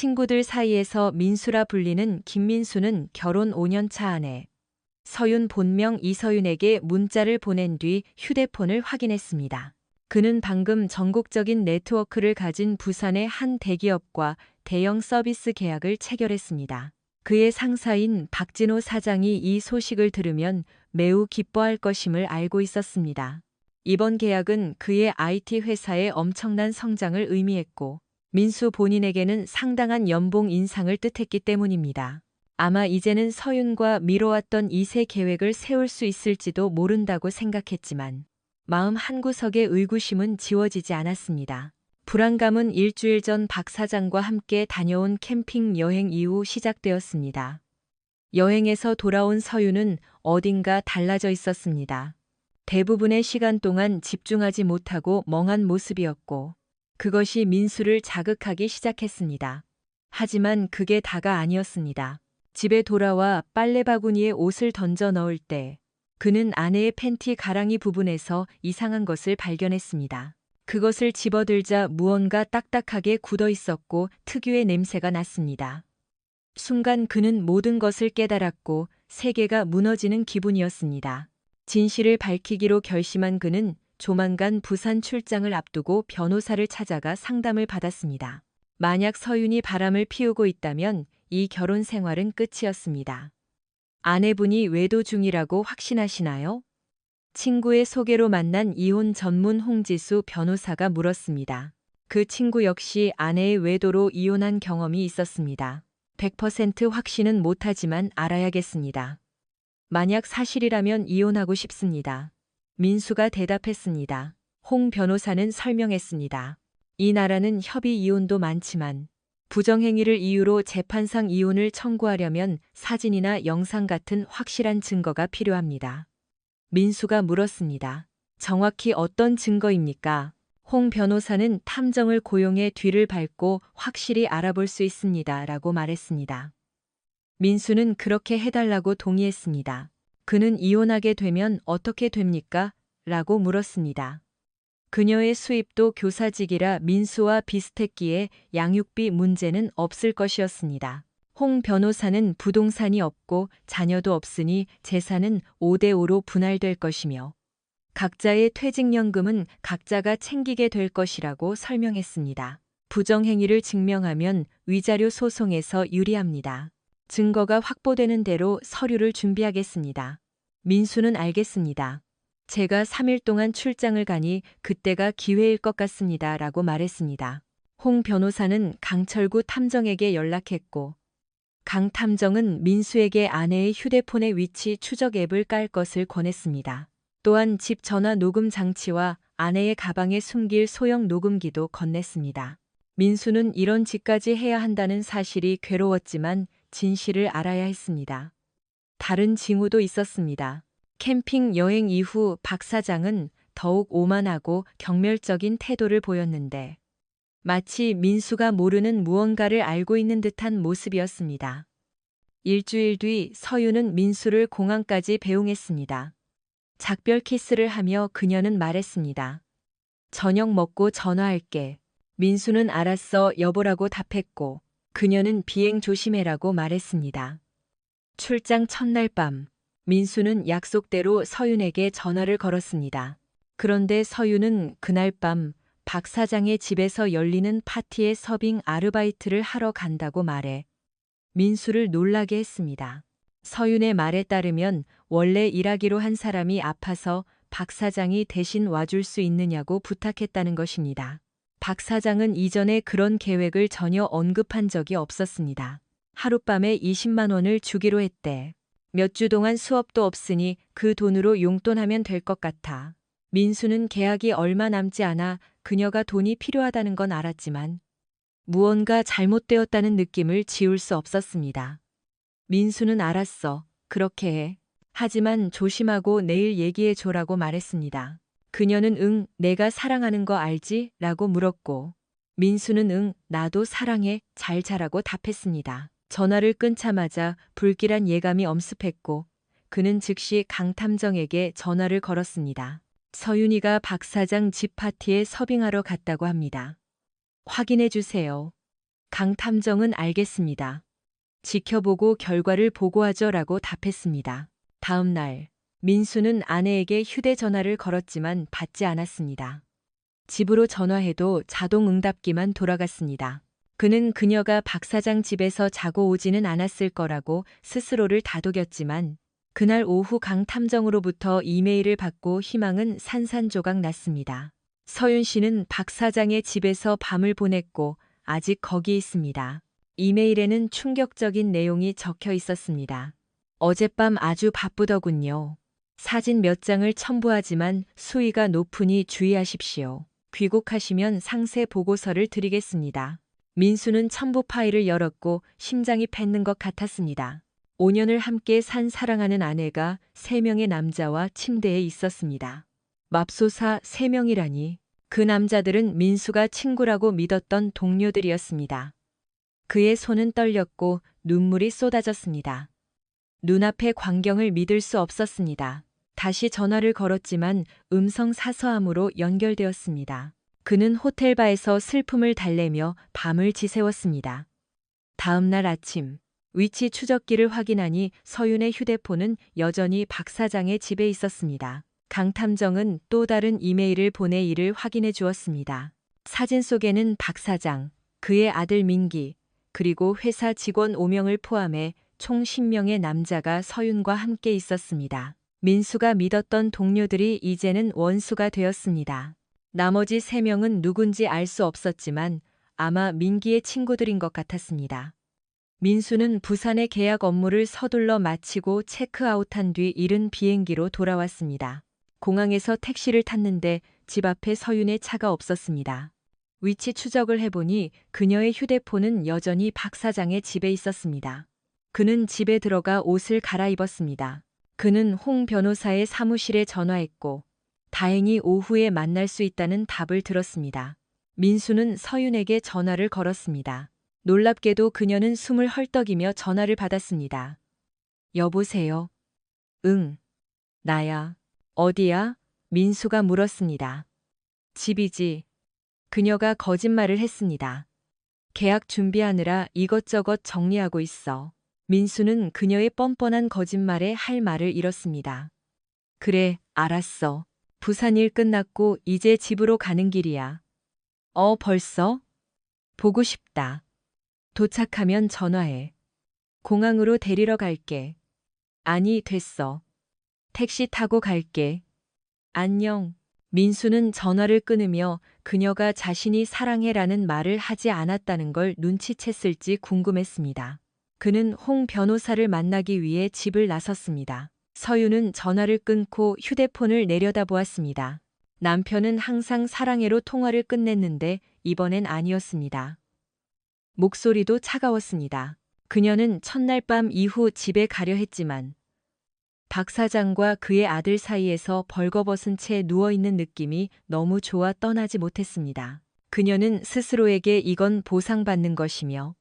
친구들 사이에서 민수라 불리는 김민수는 결혼 5년 차 아내 서윤 본명 이서윤에게 문자를 보낸 뒤 휴대폰을 확인했습니다. 그는 방금 전국적인 네트워크를 가진 부산의 한 대기업과 대형 서비스 계약을 체결했습니다. 그의 상사인 박진호 사장이 이 소식을 들으면 매우 기뻐할 것임을 알고 있었습니다. 이번 계약은 그의 IT 회사의 엄청난 성장을 의미했고 민수 본인에게는 상당한 연봉 인상을 뜻했기 때문입니다. 아마 이제는 서윤과 미뤄왔던 2세 계획을 세울 수 있을지도 모른다고 생각했지만 마음 한구석의 의구심은 지워지지 않았습니다. 불안감은 일주일 전 박 사장과 함께 다녀온 캠핑 여행 이후 시작되었습니다. 여행에서 돌아온 서윤은 어딘가 달라져 있었습니다. 대부분의 시간 동안 집중하지 못하고 멍한 모습이었고 그것이 민수를 자극하기 시작했습니다. 하지만 그게 다가 아니었습니다. 집에 돌아와 빨래 바구니에 옷을 던져 넣을 때 그는 아내의 팬티 가랑이 부분에서 이상한 것을 발견했습니다. 그것을 집어들자 무언가 딱딱하게 굳어 있었고 특유의 냄새가 났습니다. 순간 그는 모든 것을 깨달았고 세계가 무너지는 기분이었습니다. 진실을 밝히기로 결심한 그는 조만간 부산 출장을 앞두고 변호사를 찾아가 상담을 받았습니다. 만약 서윤이 바람을 피우고 있다면 이 결혼 생활은 끝이었습니다. 아내분이 외도 중이라고 확신하시나요? 친구의 소개로 만난 이혼 전문 홍지수 변호사가 물었습니다. 그 친구 역시 아내의 외도로 이혼한 경험이 있었습니다. 100% 확신은 못하지만 알아야겠습니다. 만약 사실이라면 이혼하고 싶습니다. 민수가 대답했습니다. 홍 변호사는 설명했습니다. 이 나라는 협의 이혼도 많지만 부정행위를 이유로 재판상 이혼을 청구하려면 사진이나 영상 같은 확실한 증거가 필요합니다. 민수가 물었습니다. 정확히 어떤 증거입니까? 홍 변호사는 탐정을 고용해 뒤를 밟고 확실히 알아볼 수 있습니다. 라고 말했습니다. 민수는 그렇게 해달라고 동의했습니다. 그는 이혼하게 되면 어떻게 됩니까? 라고 물었습니다. 그녀의 수입도 교사직이라 민수와 비슷했기에 양육비 문제는 없을 것이었습니다. 홍 변호사는 부동산이 없고 자녀도 없으니 재산은 5대5로 분할될 것이며 각자의 퇴직연금은 각자가 챙기게 될 것이라고 설명했습니다. 부정행위를 증명하면 위자료 소송에서 유리합니다. 증거가 확보되는 대로 서류를 준비하겠습니다. 민수는 알겠습니다. 제가 3일 동안 출장을 가니 그때가 기회일 것 같습니다. 라고 말했습니다. 홍 변호사는 강철구 탐정에게 연락했고 강 탐정은 민수에게 아내의 휴대폰의 위치 추적 앱을 깔 것을 권했습니다. 또한 집 전화 녹음 장치와 아내의 가방에 숨길 소형 녹음기도 건넸습니다. 민수는 이런 짓까지 해야 한다는 사실이 괴로웠지만 진실을 알아야 했습니다. 다른 징후도 있었습니다. 캠핑 여행 이후 박 사장은 더욱 오만하고 경멸적인 태도를 보였는데 마치 민수가 모르는 무언가를 알고 있는 듯한 모습이었습니다. 일주일 뒤 서윤은 민수를 공항까지 배웅했습니다. 작별 키스를 하며 그녀는 말했습니다. 저녁 먹고 전화할게. 민수는 알았어 여보라고 답했고 그녀는 비행 조심해라고 말했습니다. 출장 첫날 밤 민수는 약속대로 서윤에게 전화를 걸었습니다. 그런데 서윤은 그날 밤 박 사장의 집에서 열리는 파티에 서빙 아르바이트를 하러 간다고 말해 민수를 놀라게 했습니다. 서윤의 말에 따르면 원래 일하기로 한 사람이 아파서 박 사장이 대신 와줄 수 있느냐고 부탁했다는 것입니다. 박 사장은 이전에 그런 계획을 전혀 언급한 적이 없었습니다. 하룻밤에 20만 원을 주기로 했대. 몇 주 동안 수업도 없으니 그 돈으로 용돈하면 될 것 같아. 민수는 계약이 얼마 남지 않아 그녀가 돈이 필요하다는 건 알았지만 무언가 잘못되었다는 느낌을 지울 수 없었습니다. 민수는 알았어. 그렇게 해. 하지만 조심하고 내일 얘기해 줘라고 말했습니다. 그녀는 응, 내가 사랑하는 거 알지? 라고 물었고 민수는 응, 나도 사랑해. 잘 자라고 답했습니다. 전화를 끊자마자 불길한 예감이 엄습했고 그는 즉시 강 탐정에게 전화를 걸었습니다. 서윤이가 박 사장 집 파티에 서빙하러 갔다고 합니다. 확인해 주세요. 강탐정은 알겠습니다. 지켜보고 결과를 보고하죠라고 답했습니다. 다음 날, 민수는 아내에게 휴대전화를 걸었지만 받지 않았습니다. 집으로 전화해도 자동 응답기만 돌아갔습니다. 그는 그녀가 박 사장 집에서 자고 오지는 않았을 거라고 스스로를 다독였지만 그날 오후 강 탐정으로부터 이메일을 받고 희망은 산산조각 났습니다. 서윤 씨는 박 사장의 집에서 밤을 보냈고 아직 거기 있습니다. 이메일에는 충격적인 내용이 적혀 있었습니다. 어젯밤 아주 바쁘더군요. 사진 몇 장을 첨부하지만 수위가 높으니 주의하십시오. 귀국하시면 상세 보고서를 드리겠습니다. 민수는 첨부 파일을 열었고 심장이 뱉는 것 같았습니다. 5년을 함께 산 사랑하는 아내가 3명의 남자와 침대에 있었습니다. 맙소사 3명이라니. 그 남자들은 민수가 친구라고 믿었던 동료들이었습니다. 그의 손은 떨렸고 눈물이 쏟아졌습니다. 눈앞의 광경을 믿을 수 없었습니다. 다시 전화를 걸었지만 음성 사서함으로 연결되었습니다. 그는 호텔바에서 슬픔을 달래며 밤을 지새웠습니다. 다음 날 아침, 위치 추적기를 확인하니 서윤의 휴대폰은 여전히 박 사장의 집에 있었습니다. 강 탐정은 또 다른 이메일을 보내 이를 확인해 주었습니다. 사진 속에는 박 사장, 그의 아들 민기, 그리고 회사 직원 5명을 포함해 총 10명의 남자가 서윤과 함께 있었습니다. 민수가 믿었던 동료들이 이제는 원수가 되었습니다. 나머지 3명은 누군지 알 수 없었지만 아마 민기의 친구들인 것 같았습니다. 민수는 부산의 계약 업무를 서둘러 마치고 체크아웃한 뒤 이른 비행기로 돌아왔습니다. 공항에서 택시를 탔는데 집 앞에 서윤의 차가 없었습니다. 위치 추적을 해보니 그녀의 휴대폰은 여전히 박 사장의 집에 있었습니다. 그는 집에 들어가 옷을 갈아입었습니다. 그는 홍 변호사의 사무실에 전화했고 다행히 오후에 만날 수 있다는 답을 들었습니다. 민수는 서윤에게 전화를 걸었습니다. 놀랍게도 그녀는 숨을 헐떡이며 전화를 받았습니다. 여보세요? 응, 나야. 어디야? 민수가 물었습니다. 집이지. 그녀가 거짓말을 했습니다. 계약 준비하느라 이것저것 정리하고 있어. 민수는 그녀의 뻔뻔한 거짓말에 할 말을 잃었습니다. 그래, 알았어. 부산 일 끝났고 이제 집으로 가는 길이야. 벌써? 보고 싶다. 도착하면 전화해. 공항으로 데리러 갈게. 아니, 됐어. 택시 타고 갈게. 안녕. 민수는 전화를 끊으며 그녀가 자신이 사랑해라는 말을 하지 않았다는 걸 눈치챘을지 궁금했습니다. 그는 홍 변호사를 만나기 위해 집을 나섰습니다. 서윤은 전화를 끊고 휴대폰을 내려다보았습니다. 남편은 항상 사랑해로 통화를 끝냈는데 이번엔 아니었습니다. 목소리도 차가웠습니다. 그녀는 첫날 밤 이후 집에 가려 했지만 박 사장과 그의 아들 사이에서 벌거벗은 채 누워있는 느낌이 너무 좋아 떠나지 못했습니다. 그녀는 스스로에게 이건 보상받는 것이며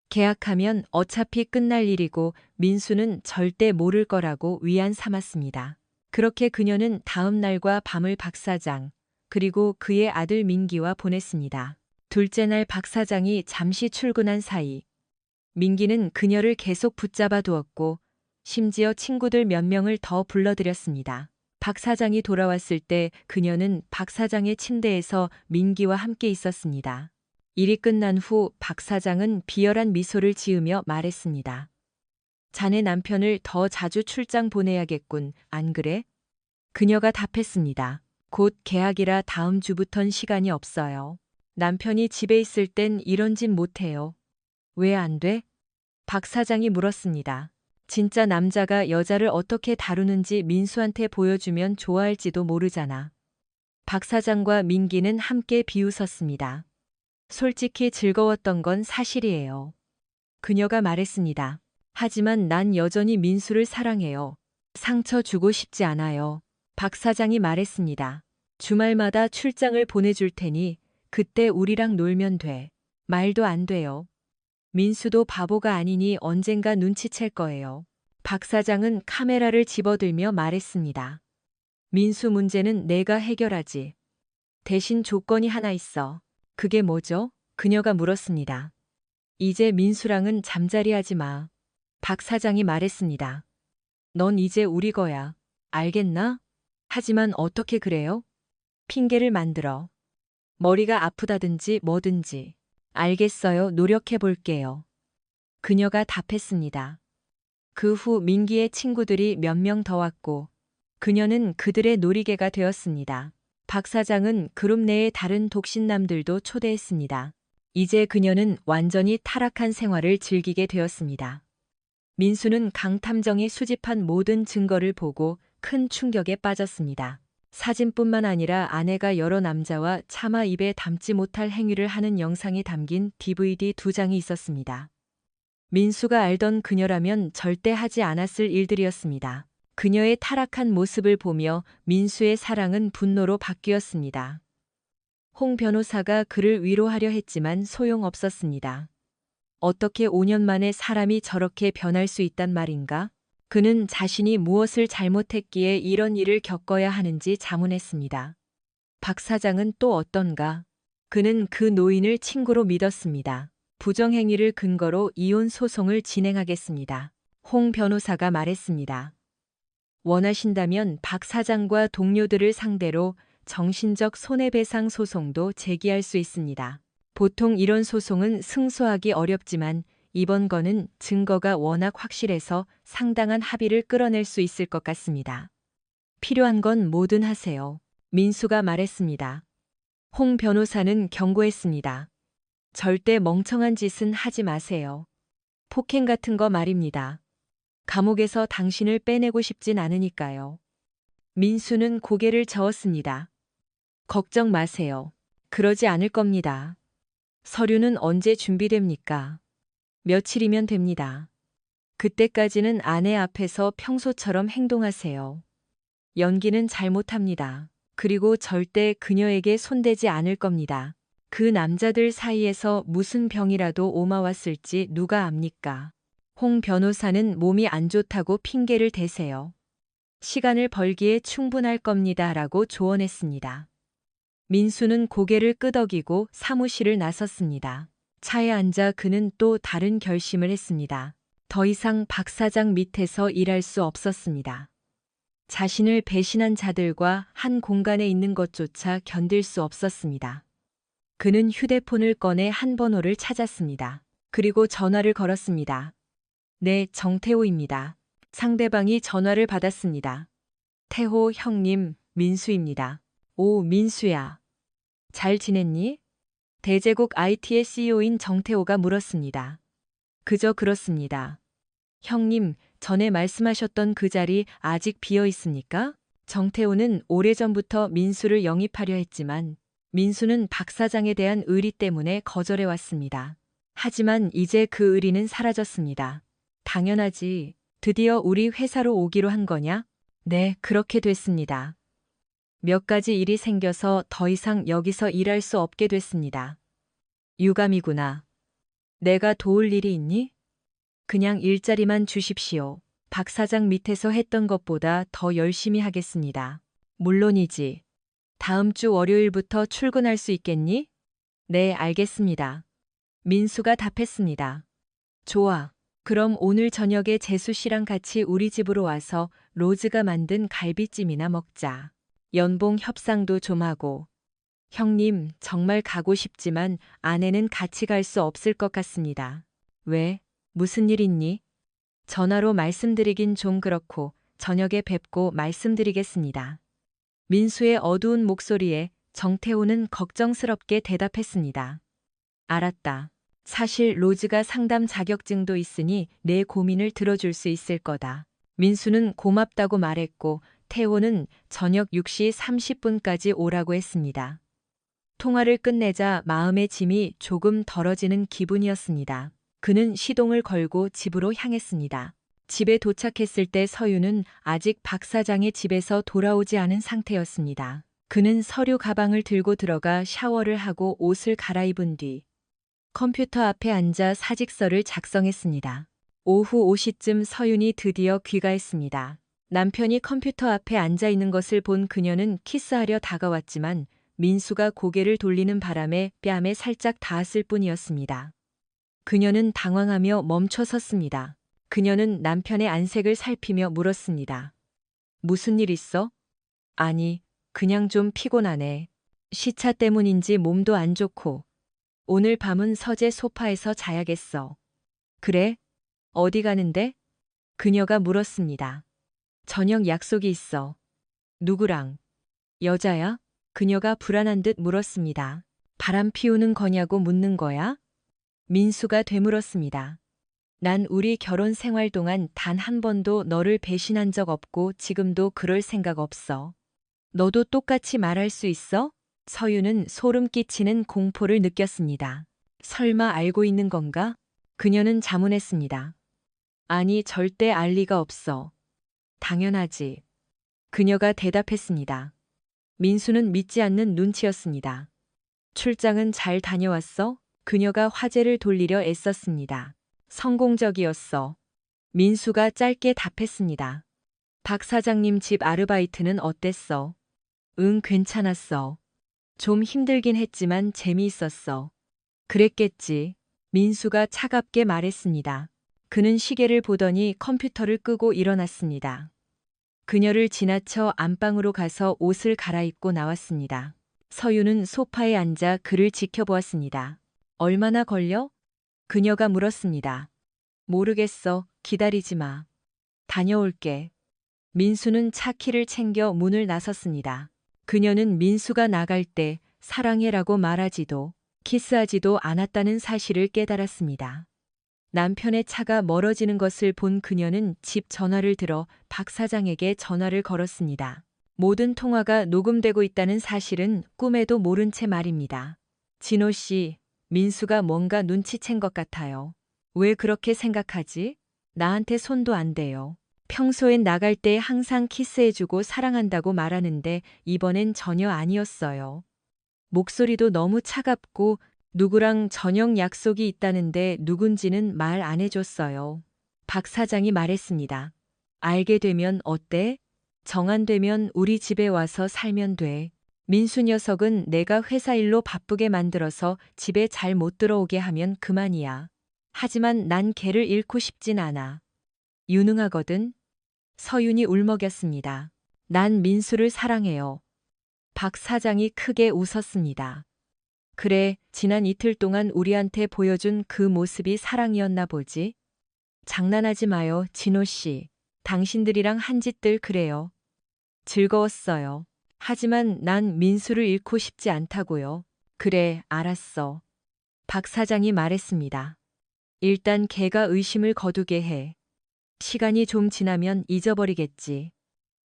계약하면 어차피 끝날 일이고 민수는 절대 모를 거라고 위안 삼았습니다. 그렇게 그녀는 다음 날과 밤을 박 사장, 그리고 그의 아들 민기와 보냈습니다. 둘째 날 박 사장이 잠시 출근한 사이 민기는 그녀를 계속 붙잡아 두었고 심지어 친구들 몇 명을 더 불러들였습니다. 박 사장이 돌아왔을 때 그녀는 박 사장의 침대에서 민기와 함께 있었습니다. 일이 끝난 후 박 사장은 비열한 미소를 지으며 말했습니다. 자네 남편을 더 자주 출장 보내야겠군, 안 그래? 그녀가 답했습니다. 곧 계약이라 다음 주부턴 시간이 없어요. 남편이 집에 있을 땐 이런 짓 못해요. 왜 안 돼? 박 사장이 물었습니다. 진짜 남자가 여자를 어떻게 다루는지 민수한테 보여주면 좋아할지도 모르잖아. 박 사장과 민기는 함께 비웃었습니다. 솔직히 즐거웠던 건 사실이에요. 그녀가 말했습니다. 하지만 난 여전히 민수를 사랑해요. 상처 주고 싶지 않아요. 박 사장이 말했습니다. 주말마다 출장을 보내줄 테니 그때 우리랑 놀면 돼. 말도 안 돼요. 민수도 바보가 아니니 언젠가 눈치챌 거예요. 박 사장은 카메라를 집어들며 말했습니다. 민수 문제는 내가 해결하지. 대신 조건이 하나 있어. 그게 뭐죠? 그녀가 물었습니다. 이제 민수랑은 잠자리하지 마. 박 사장이 말했습니다. 넌 이제 우리 거야. 알겠나? 하지만 어떻게 그래요? 핑계를 만들어. 머리가 아프다든지 뭐든지. 알겠어요. 노력해 볼게요. 그녀가 답했습니다. 그 후 민기의 친구들이 몇 명 더 왔고 그녀는 그들의 놀이개가 되었습니다. 박 사장은 그룹 내의 다른 독신남들도 초대했습니다. 이제 그녀는 완전히 타락한 생활을 즐기게 되었습니다. 민수는 강탐정이 수집한 모든 증거를 보고 큰 충격에 빠졌습니다. 사진뿐만 아니라 아내가 여러 남자와 차마 입에 담지 못할 행위를 하는 영상이 담긴 DVD 2장이 있었습니다. 민수가 알던 그녀라면 절대 하지 않았을 일들이었습니다. 그녀의 타락한 모습을 보며 민수의 사랑은 분노로 바뀌었습니다. 홍 변호사가 그를 위로하려 했지만 소용없었습니다. 어떻게 5년 만에 사람이 저렇게 변할 수 있단 말인가? 그는 자신이 무엇을 잘못했기에 이런 일을 겪어야 하는지 자문했습니다. 박 사장은 또 어떤가? 그는 그 노인을 친구로 믿었습니다. 부정행위를 근거로 이혼 소송을 진행하겠습니다. 홍 변호사가 말했습니다. 원하신다면 박 사장과 동료들을 상대로 정신적 손해배상 소송도 제기할 수 있습니다. 보통 이런 소송은 승소하기 어렵지만 이번 건은 증거가 워낙 확실해서 상당한 합의를 끌어낼 수 있을 것 같습니다. 필요한 건 뭐든 하세요. 민수가 말했습니다. 홍 변호사는 경고했습니다. 절대 멍청한 짓은 하지 마세요. 폭행 같은 거 말입니다. 감옥에서 당신을 빼내고 싶진 않으니까요. 민수는 고개를 저었습니다. 걱정 마세요. 그러지 않을 겁니다. 서류는 언제 준비됩니까? 며칠이면 됩니다. 그때까지는 아내 앞에서 평소처럼 행동하세요. 연기는 잘못합니다. 그리고 절대 그녀에게 손대지 않을 겁니다. 그 남자들 사이에서 무슨 병이라도 옮아왔을지 누가 압니까? 홍 변호사는 몸이 안 좋다고 핑계를 대세요. 시간을 벌기에 충분할 겁니다. 라고 조언했습니다. 민수는 고개를 끄덕이고 사무실을 나섰습니다. 차에 앉아 그는 또 다른 결심을 했습니다. 더 이상 박 사장 밑에서 일할 수 없었습니다. 자신을 배신한 자들과 한 공간에 있는 것조차 견딜 수 없었습니다. 그는 휴대폰을 꺼내 한 번호를 찾았습니다. 그리고 전화를 걸었습니다. 네, 정태호입니다. 상대방이 전화를 받았습니다. 태호 형님, 민수입니다. 오, 민수야. 잘 지냈니? 대제국 IT의 CEO인 정태호가 물었습니다. 그저 그렇습니다. 형님, 전에 말씀하셨던 그 자리 아직 비어 있습니까? 정태호는 오래전부터 민수를 영입하려 했지만 민수는 박 사장에 대한 의리 때문에 거절해 왔습니다. 하지만 이제 그 의리는 사라졌습니다. 당연하지. 드디어 우리 회사로 오기로 한 거냐? 네, 그렇게 됐습니다. 몇 가지 일이 생겨서 더 이상 여기서 일할 수 없게 됐습니다. 유감이구나. 내가 도울 일이 있니? 그냥 일자리만 주십시오. 박 사장 밑에서 했던 것보다 더 열심히 하겠습니다. 물론이지. 다음 주 월요일부터 출근할 수 있겠니? 네, 알겠습니다. 민수가 답했습니다. 좋아. 그럼 오늘 저녁에 재수 씨랑 같이 우리 집으로 와서 로즈가 만든 갈비찜이나 먹자. 연봉 협상도 좀 하고. 형님, 정말 가고 싶지만 아내는 같이 갈 수 없을 것 같습니다. 왜? 무슨 일 있니? 전화로 말씀드리긴 좀 그렇고 저녁에 뵙고 말씀드리겠습니다. 민수의 어두운 목소리에 정태호는 걱정스럽게 대답했습니다. 알았다. 사실 로즈가 상담 자격증도 있으니 내 고민을 들어줄 수 있을 거다. 민수는 고맙다고 말했고 태호는 저녁 6시 30분까지 오라고 했습니다. 통화를 끝내자 마음의 짐이 조금 덜어지는 기분이었습니다. 그는 시동을 걸고 집으로 향했습니다. 집에 도착했을 때 서유는 아직 박 사장의 집에서 돌아오지 않은 상태였습니다. 그는 서류 가방을 들고 들어가 샤워를 하고 옷을 갈아입은 뒤 컴퓨터 앞에 앉아 사직서를 작성했습니다. 오후 5시쯤 서윤이 드디어 귀가했습니다. 남편이 컴퓨터 앞에 앉아 있는 것을 본 그녀는 키스하려 다가왔지만 민수가 고개를 돌리는 바람에 뺨에 살짝 닿았을 뿐이었습니다. 그녀는 당황하며 멈춰 섰습니다. 그녀는 남편의 안색을 살피며 물었습니다. 무슨 일 있어? 아니, 그냥 좀 피곤하네. 시차 때문인지 몸도 안 좋고. 오늘 밤은 서재 소파에서 자야겠어. 그래? 어디 가는데? 그녀가 물었습니다. 저녁 약속이 있어. 누구랑? 여자야? 그녀가 불안한 듯 물었습니다. 바람 피우는 거냐고 묻는 거야? 민수가 되물었습니다. 난 우리 결혼 생활 동안 단 한 번도 너를 배신한 적 없고 지금도 그럴 생각 없어. 너도 똑같이 말할 수 있어? 서유는 소름 끼치는 공포를 느꼈습니다. 설마 알고 있는 건가? 그녀는 자문했습니다. 아니, 절대 알 리가 없어. 당연하지. 그녀가 대답했습니다. 민수는 믿지 않는 눈치였습니다. 출장은 잘 다녀왔어? 그녀가 화제를 돌리려 애썼습니다. 성공적이었어. 민수가 짧게 답했습니다. 박 사장님 집 아르바이트는 어땠어? 응, 괜찮았어. 좀 힘들긴 했지만 재미있었어. 그랬겠지. 민수가 차갑게 말했습니다. 그는 시계를 보더니 컴퓨터를 끄고 일어났습니다. 그녀를 지나쳐 안방으로 가서 옷을 갈아입고 나왔습니다. 서유는 소파에 앉아 그를 지켜보았습니다. 얼마나 걸려? 그녀가 물었습니다. 모르겠어. 기다리지 마. 다녀올게. 민수는 차 키를 챙겨 문을 나섰습니다. 그녀는 민수가 나갈 때 사랑해라고 말하지도 키스하지도 않았다는 사실을 깨달았습니다. 남편의 차가 멀어지는 것을 본 그녀는 집 전화를 들어 박 사장에게 전화를 걸었습니다. 모든 통화가 녹음되고 있다는 사실은 꿈에도 모른 채 말입니다. 진호 씨, 민수가 뭔가 눈치챈 것 같아요. 왜 그렇게 생각하지? 나한테 손도 안 대요. 평소엔 나갈 때 항상 키스해주고 사랑한다고 말하는데 이번엔 전혀 아니었어요. 목소리도 너무 차갑고 누구랑 저녁 약속이 있다는데 누군지는 말 안 해줬어요. 박 사장이 말했습니다. 알게 되면 어때? 정안되면 우리 집에 와서 살면 돼. 민수 녀석은 내가 회사 일로 바쁘게 만들어서 집에 잘 못 들어오게 하면 그만이야. 하지만 난 걔를 잃고 싶진 않아. 유능하거든. 서윤이 울먹였습니다. 난 민수를 사랑해요. 박 사장이 크게 웃었습니다. 그래, 지난 이틀 동안 우리한테 보여준 그 모습이 사랑이었나 보지? 장난하지 마요, 진호 씨. 당신들이랑 한 짓들 그래요. 즐거웠어요. 하지만 난 민수를 잃고 싶지 않다고요. 그래, 알았어. 박 사장이 말했습니다. 일단 걔가 의심을 거두게 해. 시간이 좀 지나면 잊어버리겠지.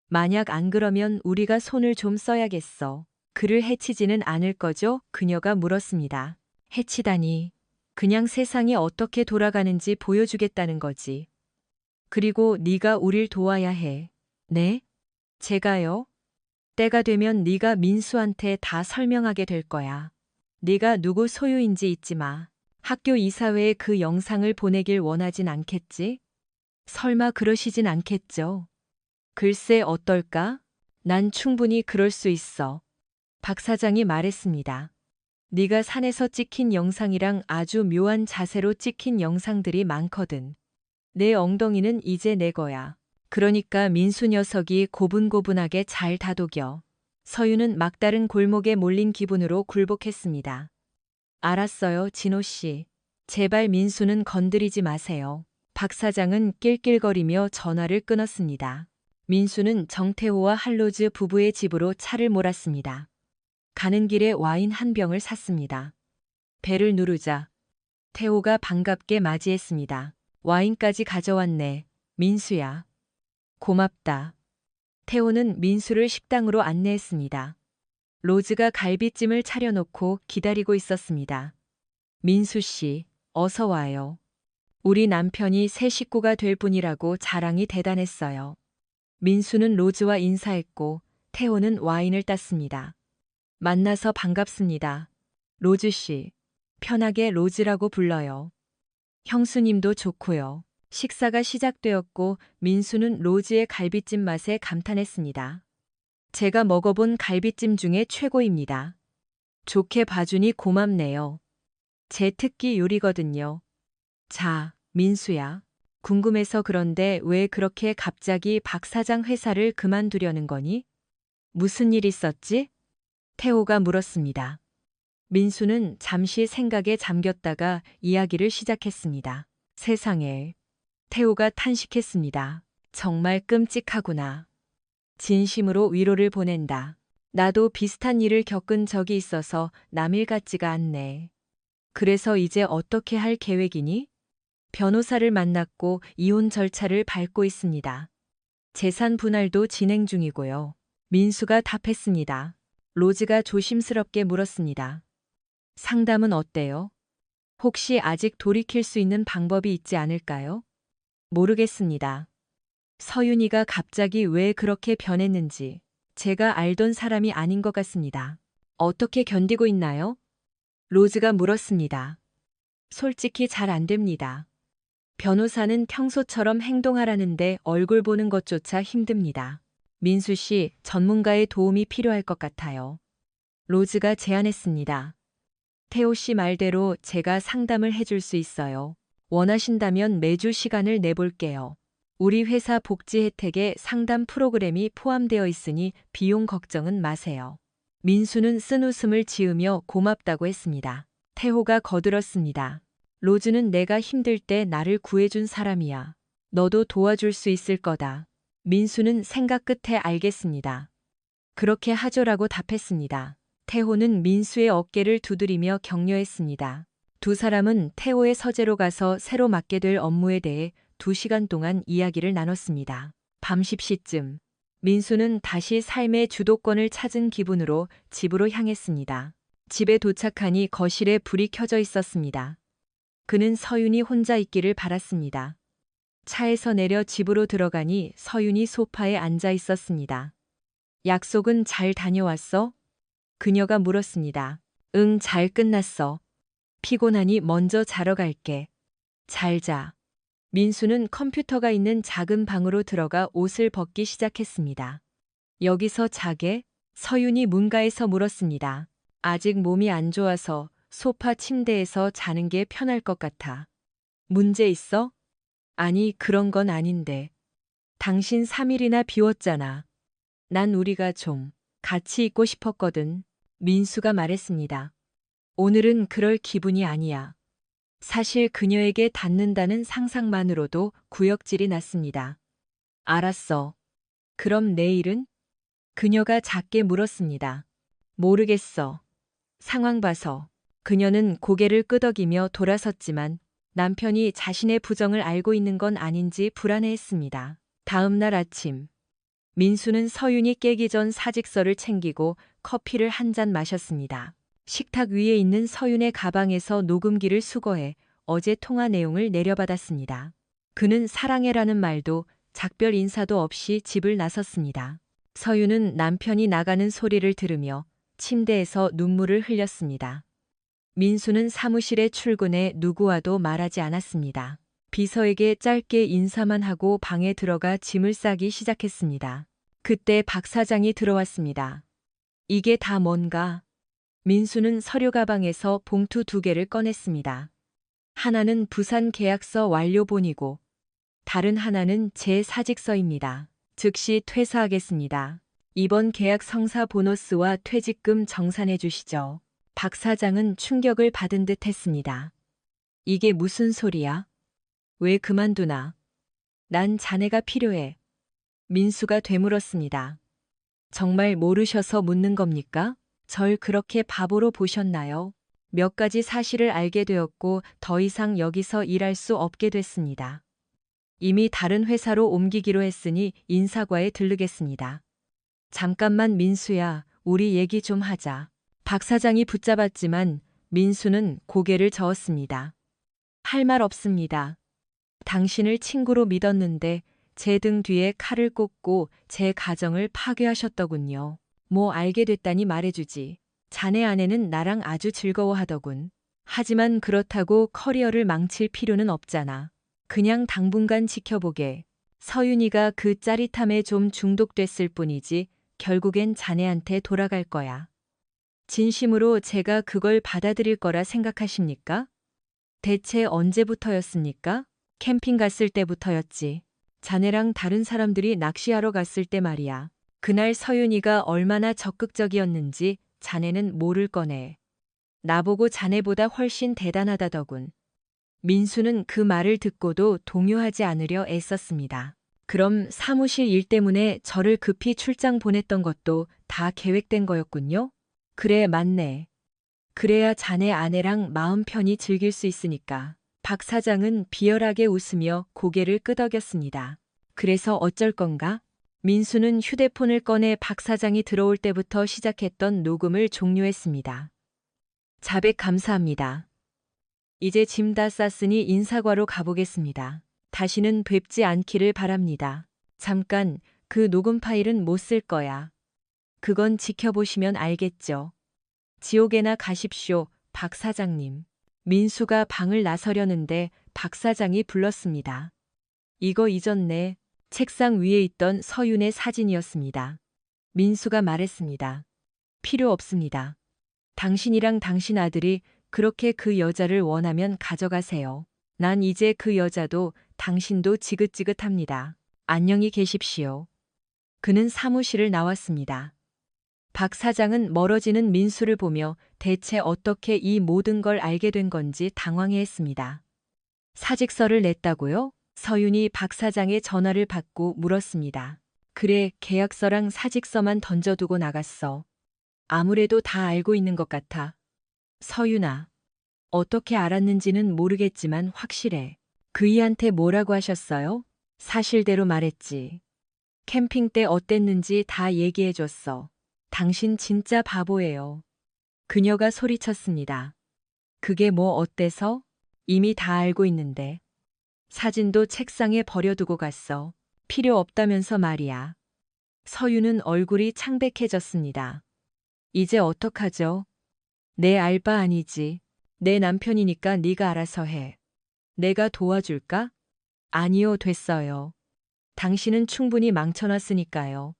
만약 안 그러면 우리가 손을 좀 써야겠어. 그를 해치지는 않을 거죠? 그녀가 물었습니다. 해치다니. 그냥 세상이 어떻게 돌아가는지 보여주겠다는 거지. 그리고 네가 우릴 도와야 해. 네? 제가요? 때가 되면 네가 민수한테 다 설명하게 될 거야. 네가 누구 소유인지 잊지 마. 학교 이사회에 그 영상을 보내길 원하진 않겠지? 설마 그러시진 않겠죠? 글쎄 어떨까? 난 충분히 그럴 수 있어. 박 사장이 말했습니다. 네가 산에서 찍힌 영상이랑 아주 묘한 자세로 찍힌 영상들이 많거든. 내 엉덩이는 이제 내 거야. 그러니까 민수 녀석이 고분고분하게 잘 다독여. 서유는 막다른 골목에 몰린 기분으로 굴복했습니다. 알았어요, 진호 씨. 제발 민수는 건드리지 마세요. 박 사장은 낄낄거리며 전화를 끊었습니다. 민수는 정태호와 할로즈 부부의 집으로 차를 몰았습니다. 가는 길에 와인 한 병을 샀습니다. 배를 누르자 태호가 반갑게 맞이했습니다. 와인까지 가져왔네. 민수야. 고맙다. 태호는 민수를 식당으로 안내했습니다. 로즈가 갈비찜을 차려놓고 기다리고 있었습니다. 민수 씨, 어서 와요. 우리 남편이 새 식구가 될 분이라고 자랑이 대단했어요. 민수는 로즈와 인사했고 태호는 와인을 땄습니다. 만나서 반갑습니다. 로즈 씨. 편하게 로즈라고 불러요. 형수님도 좋고요. 식사가 시작되었고 민수는 로즈의 갈비찜 맛에 감탄했습니다. 제가 먹어본 갈비찜 중에 최고입니다. 좋게 봐주니 고맙네요. 제 특기 요리거든요. 자, 민수야. 궁금해서 그런데 왜 그렇게 갑자기 박 사장 회사를 그만두려는 거니? 무슨 일 있었지? 태호가 물었습니다. 민수는 잠시 생각에 잠겼다가 이야기를 시작했습니다. 세상에. 태호가 탄식했습니다. 정말 끔찍하구나. 진심으로 위로를 보낸다. 나도 비슷한 일을 겪은 적이 있어서 남일 같지가 않네. 그래서 이제 어떻게 할 계획이니? 변호사를 만났고 이혼 절차를 밟고 있습니다. 재산 분할도 진행 중이고요. 민수가 답했습니다. 로즈가 조심스럽게 물었습니다. 상담은 어때요? 혹시 아직 돌이킬 수 있는 방법이 있지 않을까요? 모르겠습니다. 서윤이가 갑자기 왜 그렇게 변했는지 제가 알던 사람이 아닌 것 같습니다. 어떻게 견디고 있나요? 로즈가 물었습니다. 솔직히 잘 안 됩니다. 변호사는 평소처럼 행동하라는데 얼굴 보는 것조차 힘듭니다. 민수 씨, 전문가의 도움이 필요할 것 같아요. 로즈가 제안했습니다. 태호 씨 말대로 제가 상담을 해줄 수 있어요. 원하신다면 매주 시간을 내볼게요. 우리 회사 복지 혜택에 상담 프로그램이 포함되어 있으니 비용 걱정은 마세요. 민수는 쓴웃음을 지으며 고맙다고 했습니다. 태호가 거들었습니다. 로즈는 내가 힘들 때 나를 구해준 사람이야. 너도 도와줄 수 있을 거다. 민수는 생각 끝에 알겠습니다. 그렇게 하죠라고 답했습니다. 태호는 민수의 어깨를 두드리며 격려했습니다. 두 사람은 태호의 서재로 가서 새로 맡게 될 업무에 대해 2시간 동안 이야기를 나눴습니다. 밤 10시쯤 민수는 다시 삶의 주도권을 찾은 기분으로 집으로 향했습니다. 집에 도착하니 거실에 불이 켜져 있었습니다. 그는 서윤이 혼자 있기를 바랐습니다. 차에서 내려 집으로 들어가니 서윤이 소파에 앉아 있었습니다. 약속은 잘 다녀왔어? 그녀가 물었습니다. 응, 잘 끝났어. 피곤하니 먼저 자러 갈게. 잘 자. 민수는 컴퓨터가 있는 작은 방으로 들어가 옷을 벗기 시작했습니다. 여기서 자게? 서윤이 문가에서 물었습니다. 아직 몸이 안 좋아서 소파 침대에서 자는 게 편할 것 같아. 문제 있어? 아니, 그런 건 아닌데. 당신 3일이나 비웠잖아. 난 우리가 좀 같이 있고 싶었거든. 민수가 말했습니다. 오늘은 그럴 기분이 아니야. 사실 그녀에게 닿는다는 상상만으로도 구역질이 났습니다. 알았어. 그럼 내일은? 그녀가 작게 물었습니다. 모르겠어. 상황 봐서. 그녀는 고개를 끄덕이며 돌아섰지만 남편이 자신의 부정을 알고 있는 건 아닌지 불안해했습니다. 다음 날 아침. 민수는 서윤이 깨기 전 사직서를 챙기고 커피를 한 잔 마셨습니다. 식탁 위에 있는 서윤의 가방에서 녹음기를 수거해 어제 통화 내용을 내려받았습니다. 그는 사랑해라는 말도 작별 인사도 없이 집을 나섰습니다. 서윤은 남편이 나가는 소리를 들으며 침대에서 눈물을 흘렸습니다. 민수는 사무실에 출근해 누구와도 말하지 않았습니다. 비서에게 짧게 인사만 하고 방에 들어가 짐을 싸기 시작했습니다. 그때 박 사장이 들어왔습니다. 이게 다 뭔가? 민수는 서류 가방에서 봉투 2개를 꺼냈습니다. 하나는 부산 계약서 완료본이고 다른 하나는 제 사직서입니다. 즉시 퇴사하겠습니다. 이번 계약 성사 보너스와 퇴직금 정산해 주시죠. 박 사장은 충격을 받은 듯 했습니다. 이게 무슨 소리야? 왜 그만두나? 난 자네가 필요해. 민수가 되물었습니다. 정말 모르셔서 묻는 겁니까? 절 그렇게 바보로 보셨나요? 몇 가지 사실을 알게 되었고 더 이상 여기서 일할 수 없게 됐습니다. 이미 다른 회사로 옮기기로 했으니 인사과에 들르겠습니다. 잠깐만 민수야, 우리 얘기 좀 하자. 박 사장이 붙잡았지만 민수는 고개를 저었습니다. 할 말 없습니다. 당신을 친구로 믿었는데 제 등 뒤에 칼을 꽂고 제 가정을 파괴하셨더군요. 뭐 알게 됐다니 말해주지. 자네 아내는 나랑 아주 즐거워하더군. 하지만 그렇다고 커리어를 망칠 필요는 없잖아. 그냥 당분간 지켜보게. 서윤이가 그 짜릿함에 좀 중독됐을 뿐이지 결국엔 자네한테 돌아갈 거야. 진심으로 제가 그걸 받아들일 거라 생각하십니까? 대체 언제부터였습니까? 캠핑 갔을 때부터였지. 자네랑 다른 사람들이 낚시하러 갔을 때 말이야. 그날 서윤이가 얼마나 적극적이었는지 자네는 모를 거네. 나보고 자네보다 훨씬 대단하다더군. 민수는 그 말을 듣고도 동요하지 않으려 애썼습니다. 그럼 사무실 일 때문에 저를 급히 출장 보냈던 것도 다 계획된 거였군요? 그래, 맞네. 그래야 자네 아내랑 마음 편히 즐길 수 있으니까. 박 사장은 비열하게 웃으며 고개를 끄덕였습니다. 그래서 어쩔 건가? 민수는 휴대폰을 꺼내 박 사장이 들어올 때부터 시작했던 녹음을 종료했습니다. 자백 감사합니다. 이제 짐 다 쌌으니 인사과로 가보겠습니다. 다시는 뵙지 않기를 바랍니다. 잠깐, 그 녹음 파일은 못 쓸 거야. 그건 지켜보시면 알겠죠. 지옥에나 가십시오, 박 사장님. 민수가 방을 나서려는데 박 사장이 불렀습니다. 이거 잊었네. 책상 위에 있던 서윤의 사진이었습니다. 민수가 말했습니다. 필요 없습니다. 당신이랑 당신 아들이 그렇게 그 여자를 원하면 가져가세요. 난 이제 그 여자도 당신도 지긋지긋합니다. 안녕히 계십시오. 그는 사무실을 나왔습니다. 박 사장은 멀어지는 민수를 보며 대체 어떻게 이 모든 걸 알게 된 건지 당황해했습니다. 사직서를 냈다고요? 서윤이 박 사장의 전화를 받고 물었습니다. 그래, 계약서랑 사직서만 던져두고 나갔어. 아무래도 다 알고 있는 것 같아. 서윤아. 어떻게 알았는지는 모르겠지만 확실해. 그이한테 뭐라고 하셨어요? 사실대로 말했지. 캠핑 때 어땠는지 다 얘기해줬어. 당신 진짜 바보예요. 그녀가 소리쳤습니다. 그게 뭐 어때서? 이미 다 알고 있는데. 사진도 책상에 버려두고 갔어. 필요 없다면서 말이야. 서유는 얼굴이 창백해졌습니다. 이제 어떡하죠? 내 알바 아니지. 내 남편이니까 네가 알아서 해. 내가 도와줄까? 아니요, 됐어요. 당신은 충분히 망쳐놨으니까요.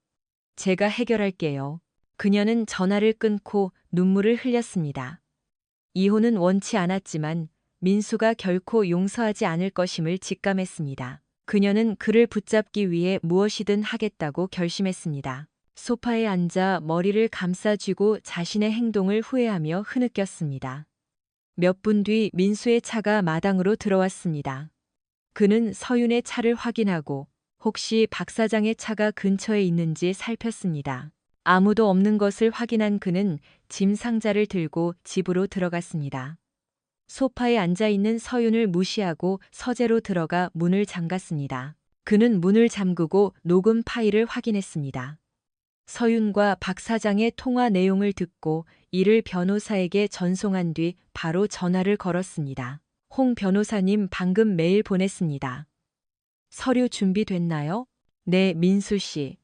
제가 해결할게요. 그녀는 전화를 끊고 눈물을 흘렸습니다. 이혼은 원치 않았지만 민수가 결코 용서하지 않을 것임을 직감했습니다. 그녀는 그를 붙잡기 위해 무엇이든 하겠다고 결심했습니다. 소파에 앉아 머리를 감싸쥐고 자신의 행동을 후회하며 흐느꼈습니다. 몇 분 뒤 민수의 차가 마당으로 들어왔습니다. 그는 서윤의 차를 확인하고 혹시 박 사장의 차가 근처에 있는지 살폈습니다. 아무도 없는 것을 확인한 그는 짐 상자를 들고 집으로 들어갔습니다. 소파에 앉아있는 서윤을 무시하고 서재로 들어가 문을 잠갔습니다. 그는 문을 잠그고 녹음 파일을 확인했습니다. 서윤과 박 사장의 통화 내용을 듣고 이를 변호사에게 전송한 뒤 바로 전화를 걸었습니다. 홍 변호사님, 방금 메일 보냈습니다. 서류 준비됐나요? 네, 민수 씨.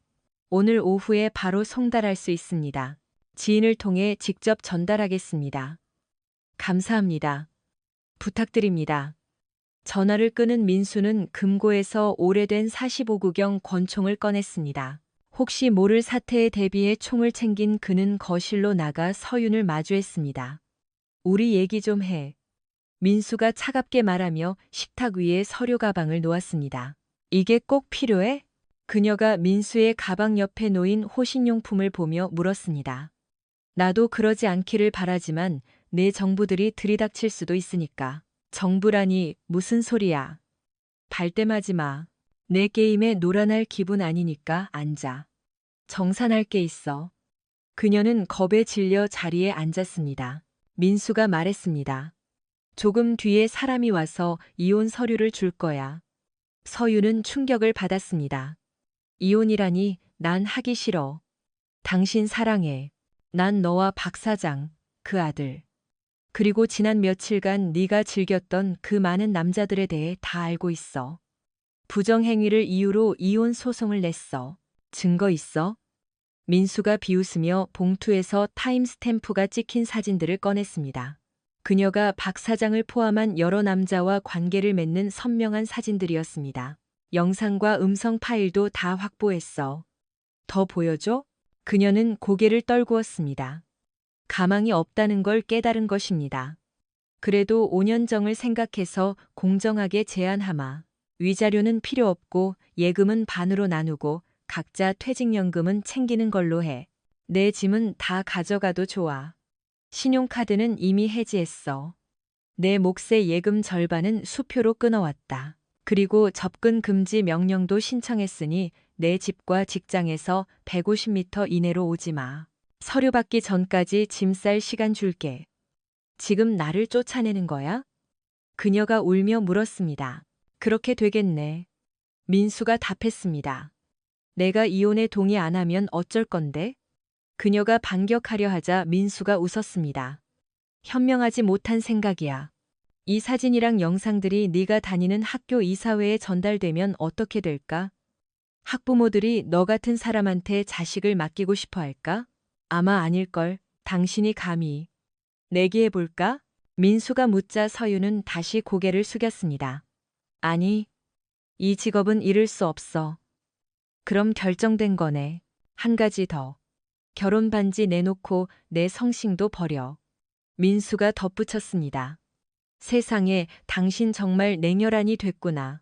오늘 오후에 바로 송달할 수 있습니다. 지인을 통해 직접 전달하겠습니다. 감사합니다. 부탁드립니다. 전화를 끊은 민수는 금고에서 오래된 45구경 권총을 꺼냈습니다. 혹시 모를 사태에 대비해 총을 챙긴 그는 거실로 나가 서윤을 마주했습니다. 우리 얘기 좀 해. 민수가 차갑게 말하며 식탁 위에 서류 가방을 놓았습니다. 이게 꼭 필요해? 그녀가 민수의 가방 옆에 놓인 호신용품을 보며 물었습니다. 나도 그러지 않기를 바라지만 내 정부들이 들이닥칠 수도 있으니까. 정부라니 무슨 소리야. 발뺌하지 마. 내 게임에 놀아날 기분 아니니까 앉아. 정산할 게 있어. 그녀는 겁에 질려 자리에 앉았습니다. 민수가 말했습니다. 조금 뒤에 사람이 와서 이혼 서류를 줄 거야. 서유는 충격을 받았습니다. 이혼이라니, 난 하기 싫어. 당신 사랑해. 난 너와 박 사장, 그 아들. 그리고 지난 며칠간 네가 즐겼던 그 많은 남자들에 대해 다 알고 있어. 부정행위를 이유로 이혼 소송을 냈어. 증거 있어? 민수가 비웃으며 봉투에서 타임스탬프가 찍힌 사진들을 꺼냈습니다. 그녀가 박 사장을 포함한 여러 남자와 관계를 맺는 선명한 사진들이었습니다. 영상과 음성 파일도 다 확보했어. 더 보여줘? 그녀는 고개를 떨구었습니다. 가망이 없다는 걸 깨달은 것입니다. 그래도 5년 정을 생각해서 공정하게 제한하마. 위자료는 필요 없고 예금은 반으로 나누고 각자 퇴직연금은 챙기는 걸로 해. 내 짐은 다 가져가도 좋아. 신용카드는 이미 해지했어. 내 몫의 예금 절반은 수표로 끊어왔다. 그리고 접근 금지 명령도 신청했으니 내 집과 직장에서 150m 이내로 오지 마. 서류 받기 전까지 짐 쌀 시간 줄게. 지금 나를 쫓아내는 거야? 그녀가 울며 물었습니다. 그렇게 되겠네. 민수가 답했습니다. 내가 이혼에 동의 안 하면 어쩔 건데? 그녀가 반격하려 하자 민수가 웃었습니다. 현명하지 못한 생각이야. 이 사진이랑 영상들이 네가 다니는 학교 이사회에 전달되면 어떻게 될까? 학부모들이 너 같은 사람한테 자식을 맡기고 싶어 할까? 아마 아닐걸. 당신이 감히. 내기해볼까? 민수가 묻자 서유는 다시 고개를 숙였습니다. 아니, 이 직업은 잃을 수 없어. 그럼 결정된 거네. 한 가지 더. 결혼 반지 내놓고 내 성싱도 버려. 민수가 덧붙였습니다. 세상에 당신 정말 냉혈한이 됐구나.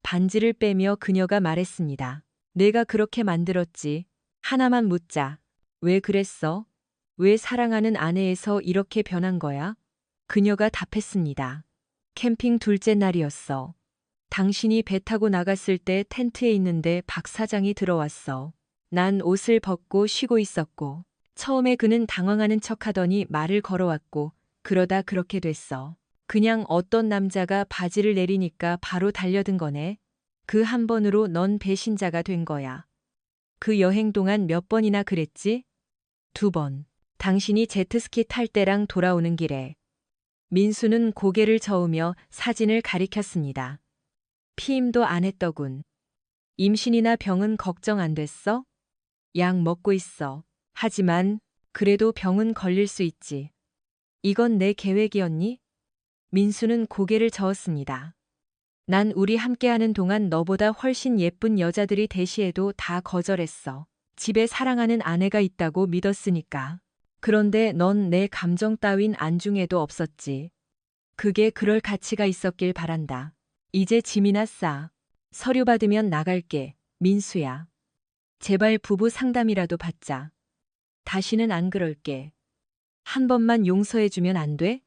반지를 빼며 그녀가 말했습니다. 내가 그렇게 만들었지. 하나만 묻자. 왜 그랬어? 왜 사랑하는 아내에서 이렇게 변한 거야? 그녀가 답했습니다. 캠핑 둘째 날이었어. 당신이 배 타고 나갔을 때 텐트에 있는데 박 사장이 들어왔어. 난 옷을 벗고 쉬고 있었고, 처음에 그는 당황하는 척 하더니 말을 걸어왔고, 그러다 그렇게 됐어. 그냥 어떤 남자가 바지를 내리니까 바로 달려든 거네. 그 한 번으로 넌 배신자가 된 거야. 그 여행 동안 몇 번이나 그랬지? 2번. 당신이 제트스키 탈 때랑 돌아오는 길에. 민수는 고개를 저으며 사진을 가리켰습니다. 피임도 안 했더군. 임신이나 병은 걱정 안 됐어? 약 먹고 있어. 하지만 그래도 병은 걸릴 수 있지. 이건 내 계획이었니? 민수는 고개를 저었습니다. 난 우리 함께하는 동안 너보다 훨씬 예쁜 여자들이 대시해도 다 거절했어. 집에 사랑하는 아내가 있다고 믿었으니까. 그런데 넌 내 감정 따윈 안중에도 없었지. 그게 그럴 가치가 있었길 바란다. 이제 짐이나 싸. 서류 받으면 나갈게. 민수야. 제발 부부 상담이라도 받자. 다시는 안 그럴게. 한 번만 용서해주면 안 돼?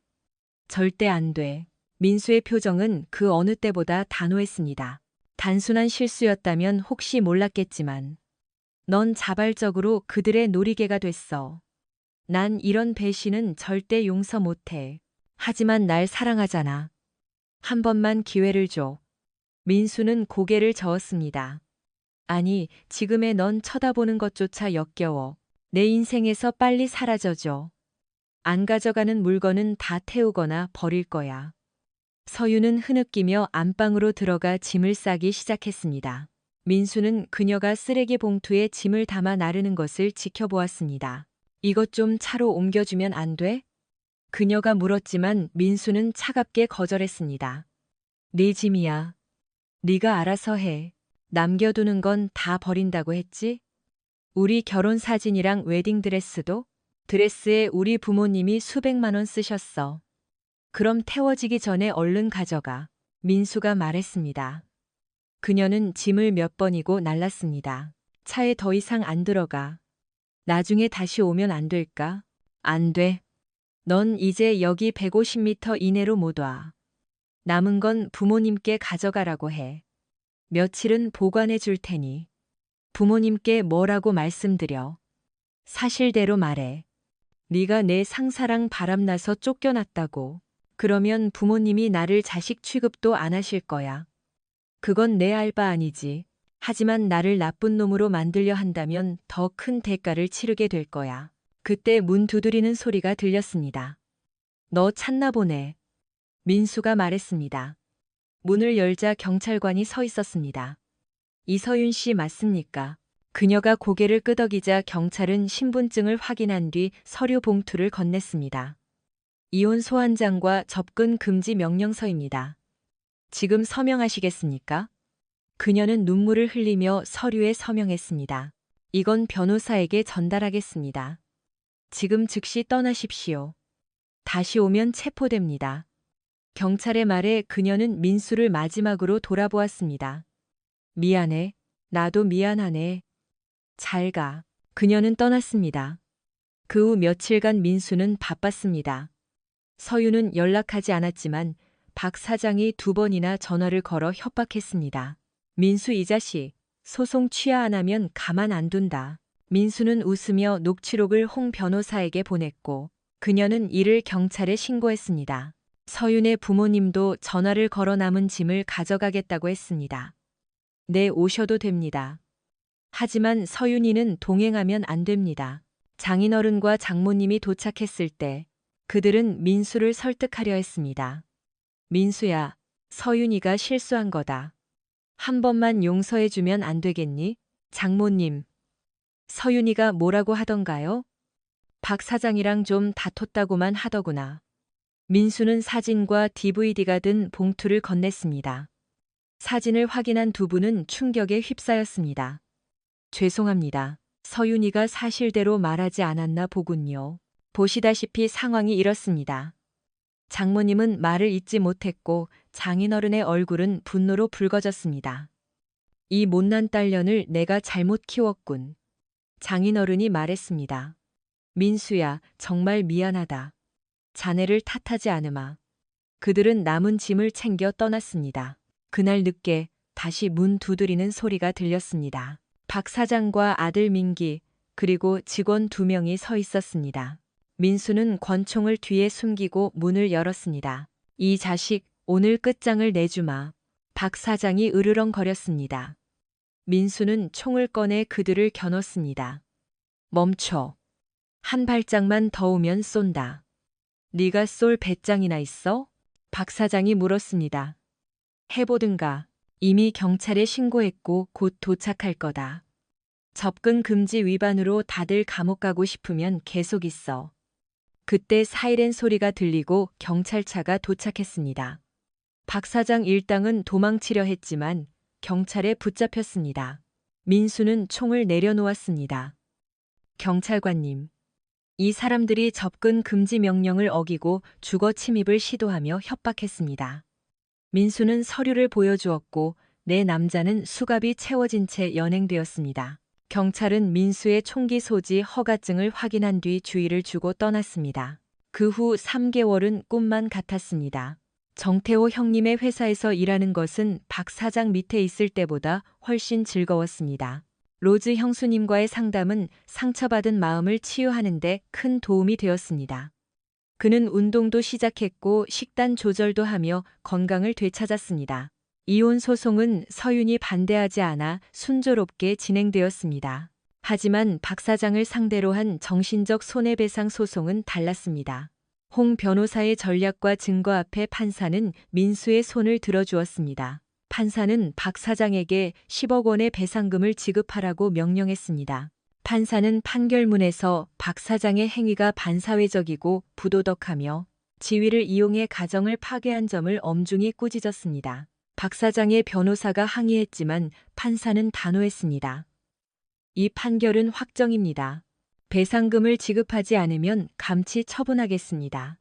절대 안 돼. 민수의 표정은 그 어느 때보다 단호했습니다. 단순한 실수였다면 혹시 몰랐겠지만 넌 자발적으로 그들의 놀이개가 됐어. 난 이런 배신은 절대 용서 못해. 하지만 날 사랑하잖아. 한 번만 기회를 줘. 민수는 고개를 저었습니다. 아니, 지금의 넌 쳐다보는 것조차 역겨워. 내 인생에서 빨리 사라져줘. 안 가져가는 물건은 다 태우거나 버릴 거야. 서유는 흐느끼며 안방으로 들어가 짐을 싸기 시작했습니다. 민수는 그녀가 쓰레기 봉투에 짐을 담아 나르는 것을 지켜보았습니다. 이것 좀 차로 옮겨주면 안 돼? 그녀가 물었지만 민수는 차갑게 거절했습니다. 네 짐이야. 네가 알아서 해. 남겨두는 건 다 버린다고 했지? 우리 결혼 사진이랑 웨딩드레스도? 드레스에 우리 부모님이 수백만 원 쓰셨어. 그럼 태워지기 전에 얼른 가져가. 민수가 말했습니다. 그녀는 짐을 몇 번이고 날랐습니다. 차에 더 이상 안 들어가. 나중에 다시 오면 안 될까? 안 돼. 넌 이제 여기 150m 이내로 못 와. 남은 건 부모님께 가져가라고 해. 며칠은 보관해 줄 테니. 부모님께 뭐라고 말씀드려. 사실대로 말해. 네가 내 상사랑 바람나서 쫓겨났다고. 그러면 부모님이 나를 자식 취급도 안 하실 거야. 그건 내 알 바 아니지. 하지만 나를 나쁜 놈으로 만들려 한다면 더 큰 대가를 치르게 될 거야. 그때 문 두드리는 소리가 들렸습니다. 너 찾나 보네. 민수가 말했습니다. 문을 열자 경찰관이 서 있었습니다. 이서윤 씨 맞습니까? 그녀가 고개를 끄덕이자 경찰은 신분증을 확인한 뒤 서류 봉투를 건넸습니다. 이혼 소환장과 접근 금지 명령서입니다. 지금 서명하시겠습니까? 그녀는 눈물을 흘리며 서류에 서명했습니다. 이건 변호사에게 전달하겠습니다. 지금 즉시 떠나십시오. 다시 오면 체포됩니다. 경찰의 말에 그녀는 민수를 마지막으로 돌아보았습니다. 미안해. 나도 미안하네. 잘 가. 그녀는 떠났습니다. 그 후 며칠간 민수는 바빴습니다. 서윤은 연락하지 않았지만 박 사장이 2번이나 전화를 걸어 협박했습니다. 민수 이 자식, 소송 취하 안 하면 가만 안 둔다. 민수는 웃으며 녹취록을 홍 변호사에게 보냈고 그녀는 이를 경찰에 신고했습니다. 서윤의 부모님도 전화를 걸어 남은 짐을 가져가겠다고 했습니다. 네, 오셔도 됩니다. 하지만 서윤이는 동행하면 안 됩니다. 장인어른과 장모님이 도착했을 때 그들은 민수를 설득하려 했습니다. 민수야, 서윤이가 실수한 거다. 한 번만 용서해주면 안 되겠니? 장모님. 서윤이가 뭐라고 하던가요? 박 사장이랑 좀 다퉜다고만 하더구나. 민수는 사진과 DVD가 든 봉투를 건넸습니다. 사진을 확인한 2분은 충격에 휩싸였습니다. 죄송합니다. 서윤이가 사실대로 말하지 않았나 보군요. 보시다시피 상황이 이렇습니다. 장모님은 말을 잇지 못했고 장인어른의 얼굴은 분노로 붉어졌습니다. 이 못난 딸년을 내가 잘못 키웠군. 장인어른이 말했습니다. 민수야, 정말 미안하다. 자네를 탓하지 않으마. 그들은 남은 짐을 챙겨 떠났습니다. 그날 늦게 다시 문 두드리는 소리가 들렸습니다. 박 사장과 아들 민기, 그리고 직원 2명이 서 있었습니다. 민수는 권총을 뒤에 숨기고 문을 열었습니다. 이 자식, 오늘 끝장을 내주마. 박 사장이 으르렁거렸습니다. 민수는 총을 꺼내 그들을 겨눴습니다. 멈춰. 한 발짝만 더 오면 쏜다. 네가 쏠 배짱이나 있어? 박 사장이 물었습니다. 해보든가. 이미 경찰에 신고했고 곧 도착할 거다. 접근 금지 위반으로 다들 감옥 가고 싶으면 계속 있어. 그때 사이렌 소리가 들리고 경찰차가 도착했습니다. 박 사장 일당은 도망치려 했지만 경찰에 붙잡혔습니다. 민수는 총을 내려놓았습니다. 경찰관님. 이 사람들이 접근 금지 명령을 어기고 주거 침입을 시도하며 협박했습니다. 민수는 서류를 보여주었고 내 남자는 수갑이 채워진 채 연행되었습니다. 경찰은 민수의 총기 소지 허가증을 확인한 뒤 주의를 주고 떠났습니다. 그 후 3개월은 꿈만 같았습니다. 정태호 형님의 회사에서 일하는 것은 박 사장 밑에 있을 때보다 훨씬 즐거웠습니다. 로즈 형수님과의 상담은 상처받은 마음을 치유하는 데 큰 도움이 되었습니다. 그는 운동도 시작했고 식단 조절도 하며 건강을 되찾았습니다. 이혼 소송은 서윤이 반대하지 않아 순조롭게 진행되었습니다. 하지만 박 사장을 상대로 한 정신적 손해배상 소송은 달랐습니다. 홍 변호사의 전략과 증거 앞에 판사는 민수의 손을 들어주었습니다. 판사는 박 사장에게 10억 원의 배상금을 지급하라고 명령했습니다. 판사는 판결문에서 박 사장의 행위가 반사회적이고 부도덕하며 지위를 이용해 가정을 파괴한 점을 엄중히 꾸짖었습니다. 박 사장의 변호사가 항의했지만 판사는 단호했습니다. 이 판결은 확정입니다. 배상금을 지급하지 않으면 감치 처분하겠습니다.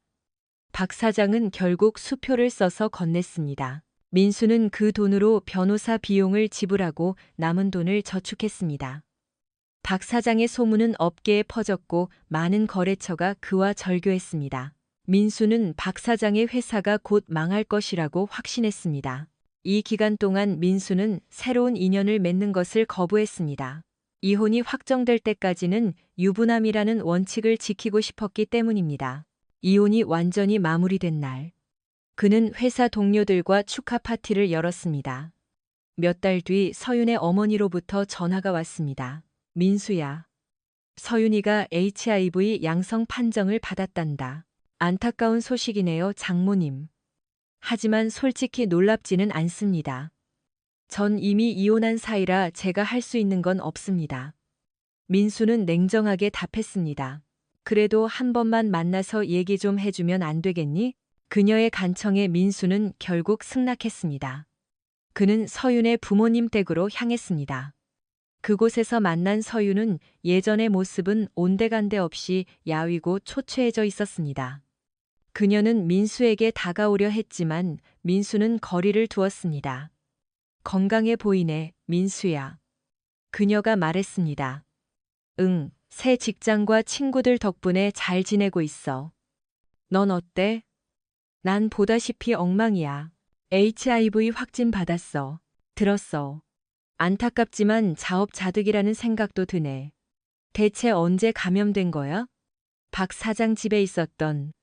박 사장은 결국 수표를 써서 건넸습니다. 민수는 그 돈으로 변호사 비용을 지불하고 남은 돈을 저축했습니다. 박 사장의 소문은 업계에 퍼졌고 많은 거래처가 그와 절교했습니다. 민수는 박 사장의 회사가 곧 망할 것이라고 확신했습니다. 이 기간 동안 민수는 새로운 인연을 맺는 것을 거부했습니다. 이혼이 확정될 때까지는 유부남이라는 원칙을 지키고 싶었기 때문입니다. 이혼이 완전히 마무리된 날, 그는 회사 동료들과 축하 파티를 열었습니다. 몇 달 뒤 서윤의 어머니로부터 전화가 왔습니다. 민수야. 서윤이가 HIV 양성 판정을 받았단다. 안타까운 소식이네요, 장모님. 하지만 솔직히 놀랍지는 않습니다. 전 이미 이혼한 사이라 제가 할 수 있는 건 없습니다. 민수는 냉정하게 답했습니다. 그래도 한 번만 만나서 얘기 좀 해주면 안 되겠니? 그녀의 간청에 민수는 결국 승낙했습니다. 그는 서윤의 부모님 댁으로 향했습니다. 그곳에서 만난 서윤은 예전의 모습은 온데간데 없이 야위고 초췌해져 있었습니다. 그녀는 민수에게 다가오려 했지만 민수는 거리를 두었습니다. 건강해 보이네, 민수야. 그녀가 말했습니다. 응, 새 직장과 친구들 덕분에 잘 지내고 있어. 넌 어때? 난 보다시피 엉망이야. HIV 확진 받았어. 들었어. 안타깝지만 자업자득이라는 생각도 드네. 대체 언제 감염된 거야? 박 사장 집에 있었던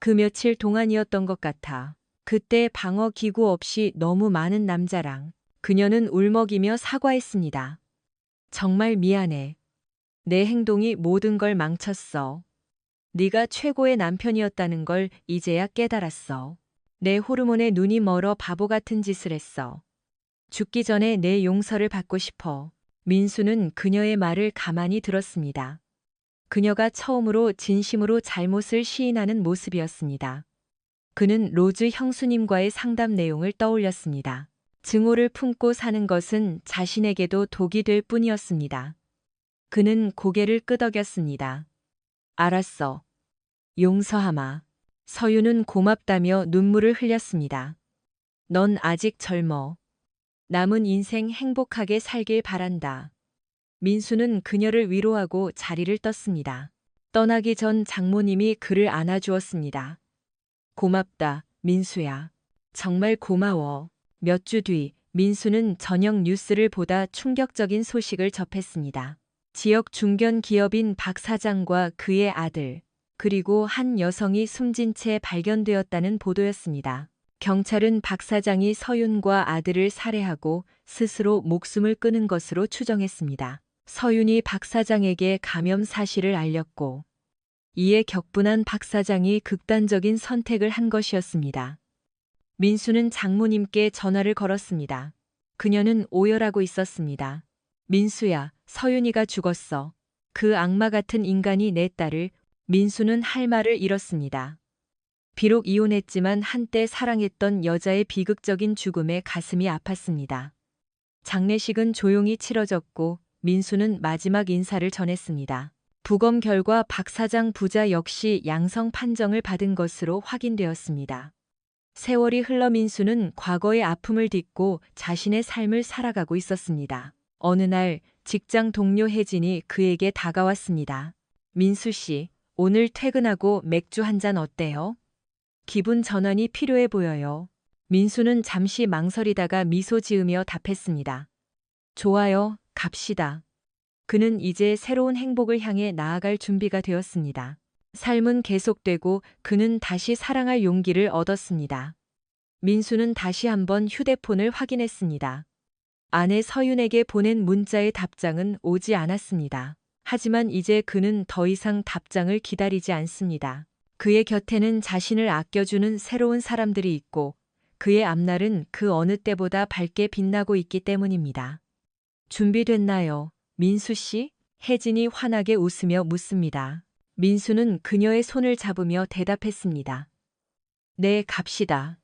그 며칠 동안이었던 것 같아. 그때 방어 기구 없이 너무 많은 남자랑 그녀는 울먹이며 사과했습니다. 정말 미안해. 내 행동이 모든 걸 망쳤어. 네가 최고의 남편이었다는 걸 이제야 깨달았어. 내 호르몬에 눈이 멀어 바보 같은 짓을 했어. 죽기 전에 내 용서를 받고 싶어. 민수는 그녀의 말을 가만히 들었습니다. 그녀가 처음으로 진심으로 잘못을 시인하는 모습이었습니다. 그는 로즈 형수님과의 상담 내용을 떠올렸습니다. 증오를 품고 사는 것은 자신에게도 독이 될 뿐이었습니다. 그는 고개를 끄덕였습니다. 알았어. 용서하마. 서유는 고맙다며 눈물을 흘렸습니다. 넌 아직 젊어. 남은 인생 행복하게 살길 바란다. 민수는 그녀를 위로하고 자리를 떴습니다. 떠나기 전 장모님이 그를 안아주었습니다. 고맙다, 민수야. 정말 고마워. 몇 주 뒤, 민수는 저녁 뉴스를 보다 충격적인 소식을 접했습니다. 지역 중견 기업인 박 사장과 그의 아들, 그리고 한 여성이 숨진 채 발견되었다는 보도였습니다. 경찰은 박 사장이 서윤과 아들을 살해하고 스스로 목숨을 끊은 것으로 추정했습니다. 서윤이 박 사장에게 감염 사실을 알렸고, 이에 격분한 박 사장이 극단적인 선택을 한 것이었습니다. 민수는 장모님께 전화를 걸었습니다. 그녀는 오열하고 있었습니다. 민수야, 서윤이가 죽었어. 그 악마 같은 인간이 내 딸을. 민수는 할 말을 잃었습니다. 비록 이혼했지만 한때 사랑했던 여자의 비극적인 죽음에 가슴이 아팠습니다. 장례식은 조용히 치러졌고 민수는 마지막 인사를 전했습니다. 부검 결과 박 사장 부자 역시 양성 판정을 받은 것으로 확인되었습니다. 세월이 흘러 민수는 과거의 아픔을 딛고 자신의 삶을 살아가고 있었습니다. 어느 날 직장 동료 혜진이 그에게 다가왔습니다. 민수 씨, 오늘 퇴근하고 맥주 한 잔 어때요? 기분 전환이 필요해 보여요. 민수는 잠시 망설이다가 미소 지으며 답했습니다. 좋아요, 갑시다. 그는 이제 새로운 행복을 향해 나아갈 준비가 되었습니다. 삶은 계속되고 그는 다시 사랑할 용기를 얻었습니다. 민수는 다시 한번 휴대폰을 확인했습니다. 아내 서윤에게 보낸 문자의 답장은 오지 않았습니다. 하지만 이제 그는 더 이상 답장을 기다리지 않습니다. 그의 곁에는 자신을 아껴주는 새로운 사람들이 있고 그의 앞날은 그 어느 때보다 밝게 빛나고 있기 때문입니다. 준비됐나요, 민수 씨? 혜진이 환하게 웃으며 묻습니다. 민수는 그녀의 손을 잡으며 대답했습니다. 네, 갑시다.